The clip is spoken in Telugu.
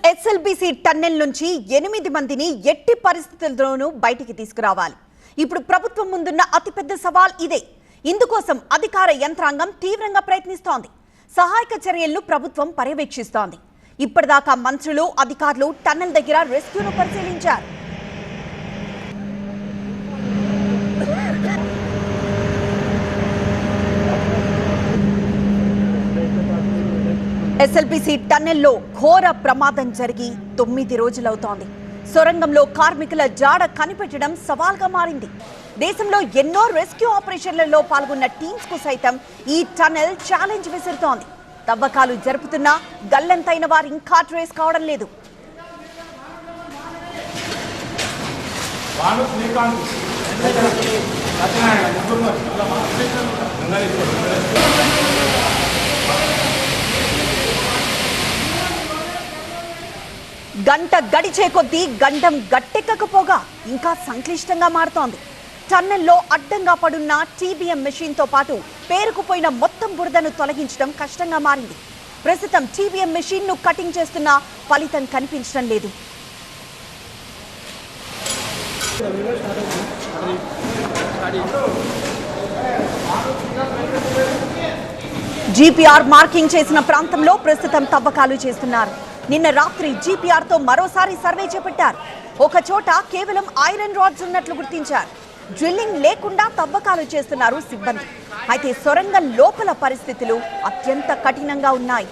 ఎస్ఎల్బిసి టన్నెల్ నుంచి 8 మందిని ఎట్టి పరిస్థితుల్లోనూ బయటికి తీసుకురావాలి. ఇప్పుడు ప్రభుత్వం ముందున్న అతిపెద్ద సవాల్ ఇదే. ఇందుకోసం అధికార యంత్రాంగం తీవ్రంగా ప్రయత్నిస్తోంది. సహాయక చర్యలను ప్రభుత్వం పర్యవేక్షిస్తోంది. ఇప్పటిదాకా మంత్రులు, అధికారులు టన్నెల్ దగ్గర రెస్క్యూను పరిశీలించారు. ఎస్ఎల్బిసి టన్నెల్లో ఘోర ప్రమాదం జరిగి 9 రోజులవుతోంది. సొరంగంలో కార్మికుల జాడ కనిపెట్టడం సవాల్గా మారింది. దేశంలో ఎన్నో రెస్క్యూ ఆపరేషన్లలో పాల్గొన్న టీమ్స్ కు సైతం ఈ టన్నెల్ ఛాలెంజ్ విసురుతోంది. తవ్వకాలు జరుపుతున్నా గల్లంతైన వారు ఇంకా ట్రేస్ కావడం లేదు. గంట గడిచే కొద్దీ గండం గట్టెక్కకపోగా ఇంకా సంక్లిష్టంగా మారుతోంది. టన్నెల్లో అడ్డంగా పడున్న టీబీఎం మెషిన్తో పాటు పేరుకుపోయిన మొత్తం బురదను తొలగించడం కష్టంగా మారింది. ప్రస్తుతం టీబీఎం మెషిన్ను కటింగ్ చేస్తున్న ఫలితం కనిపించడం లేదు. జీపీఆర్ మార్కింగ్ చేసిన ప్రాంతంలో ప్రస్తుతం తవ్వకాలు చేస్తున్నారు. నిన్న రాత్రి జీపీఆర్తో మరోసారి సర్వే చేపట్టారు. ఒక చోట కేవలం ఐరన్ రాడ్స్ ఉన్నట్లు గుర్తించారు. డ్రిల్లింగ్ లేకుండా తవ్వకాలు చేస్తున్నారు సిబ్బంది. అయితే సొరంగం లోపల పరిస్థితులు అత్యంత కఠినంగా ఉన్నాయి.